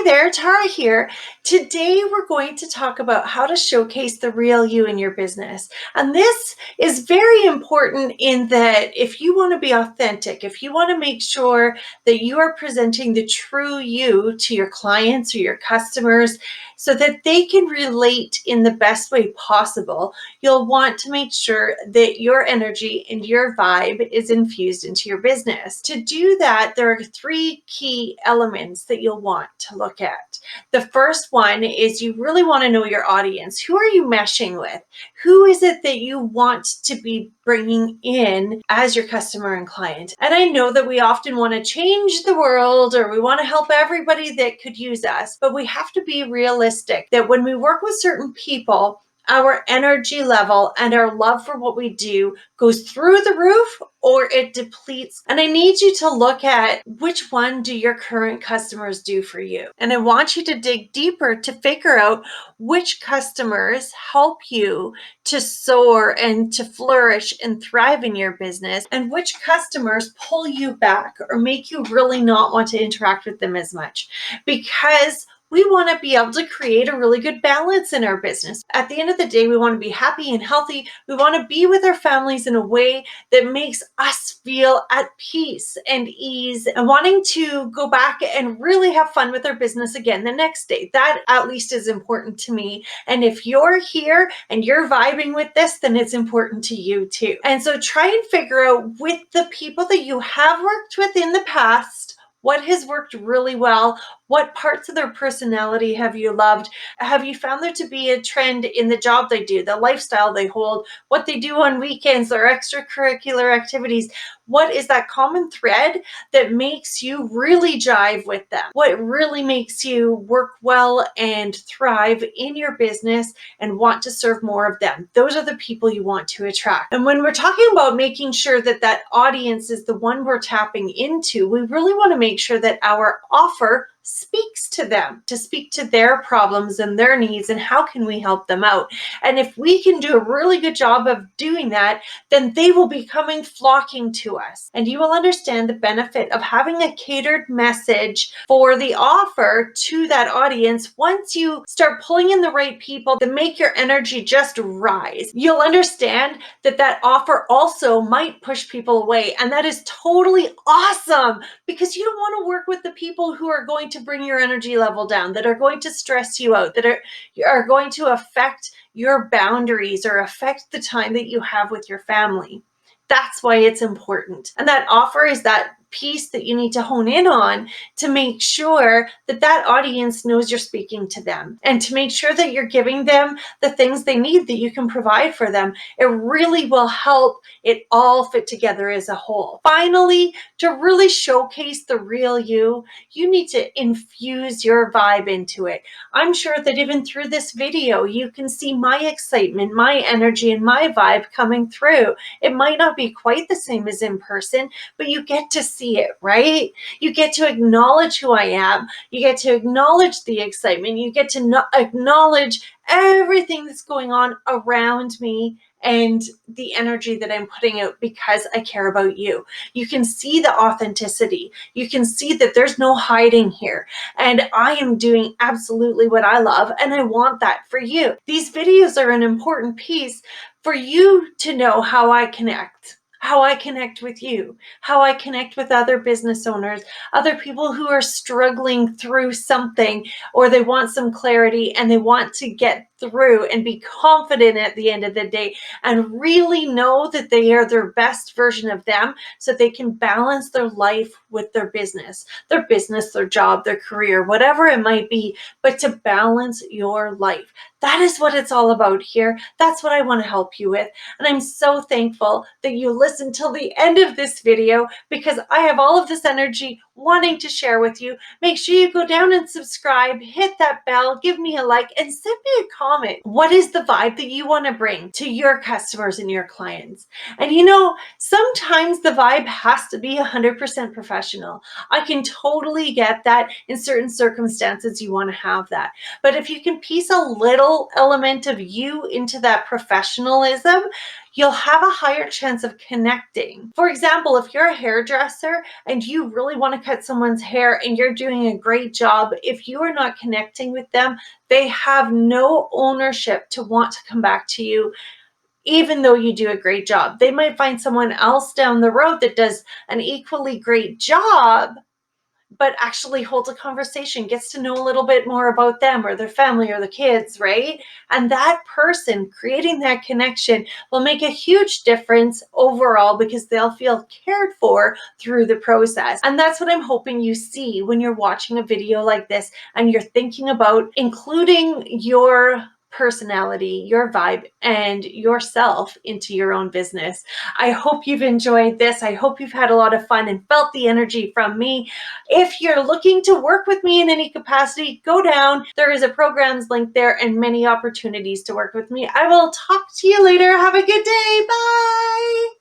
there, Tara here. Today we're going to talk about how to showcase the real you in your business. And this is very important in that if you want to be authentic, if you want to make sure that you are presenting the true you to your clients or your customers so that they can relate in the best way possible, you'll want to make sure that your energy and your vibe is infused into your business. To do that, there are three key elements that you'll want to look at. The first one is you really want to know your audience. Who are you meshing with? Who is it that you want to be bringing in as your customer and client? And I know that we often want to change the world or we want to help everybody that could use us, but we have to be realistic that when we work with certain people, our energy level and our love for what we do goes through the roof or it depletes. And I need you to look at which one do your current customers do for you. And I want you to dig deeper to figure out which customers help you to soar and to flourish and thrive in your business, and which customers pull you back or make you really not want to interact with them as much. Because we want to be able to create a really good balance in our business. At the end of the day, we want to be happy and healthy. We want to be with our families in a way that makes us feel at peace and ease and wanting to go back and really have fun with our business again the next day. That at least is important to me. And if you're here and you're vibing with this, then it's important to you too. And so try and figure out with the people that you have worked with in the past, what has worked really well? What parts of their personality have you loved? Have you found there to be a trend in the job they do, the lifestyle they hold, what they do on weekends, their extracurricular activities? What is that common thread that makes you really jive with them? What really makes you work well and thrive in your business and want to serve more of them? Those are the people you want to attract. And when we're talking about making sure that that audience is the one we're tapping into, we really want to make sure that our offer speaks to them, to speak to their problems and their needs and how can we help them out. And if we can do a really good job of doing that, then they will be coming flocking to us. And you will understand the benefit of having a catered message for the offer to that audience. Once you start pulling in the right people that make your energy just rise, you'll understand that that offer also might push people away. And that is totally awesome because you don't want to work with the people who are going to bring your energy level down, that are going to stress you out, that are going to affect your boundaries or affect the time that you have with your family. That's why it's important. And that offer is that piece that you need to hone in on to make sure that that audience knows you're speaking to them and to make sure that you're giving them the things they need that you can provide for them. It really will help it all fit together as a whole. Finally, to really showcase the real you, you need to infuse your vibe into it. I'm sure that even through this video, you can see my excitement, my energy, and my vibe coming through. It might not be quite the same as in person, but you get to see it, right? You get to acknowledge who I am. You get to acknowledge the excitement. You get to acknowledge everything that's going on around me and the energy that I'm putting out because I care about you. You can see the authenticity. You can see that there's no hiding here. And I am doing absolutely what I love, and I want that for you. These videos are an important piece for you to know how I connect with you, how I connect with other business owners, other people who are struggling through something, or they want some clarity and they want to get through and be confident at the end of the day and really know that they are their best version of them so they can balance their life with their business, their job, their career, whatever it might be, but to balance your life. That is what it's all about here. That's what I want to help you with. And I'm so thankful that you listened till the end of this video because I have all of this energy wanting to share with you. Make sure you go down and subscribe, hit that bell, give me a like, and send me a comment. What is the vibe that you want to bring to your customers and your clients? And you know, sometimes the vibe has to be 100% professional. I can totally get that. In certain circumstances, you want to have that. But if you can piece a little element of you into that professionalism, you'll have a higher chance of connecting. For example, if you're a hairdresser and you really want to cut someone's hair and you're doing a great job, if you are not connecting with them, they have no ownership to want to come back to you even though you do a great job. They might find someone else down the road that does an equally great job, but actually holds a conversation, gets to know a little bit more about them or their family or the kids, right? And that person creating that connection will make a huge difference overall because they'll feel cared for through the process. And that's what I'm hoping you see when you're watching a video like this and you're thinking about including your personality, your vibe, and yourself into your own business. I hope you've enjoyed this. I hope you've had a lot of fun and felt the energy from me. If you're looking to work with me in any capacity, go down. There is a programs link there and many opportunities to work with me. I will talk to you later. Have a good day. Bye.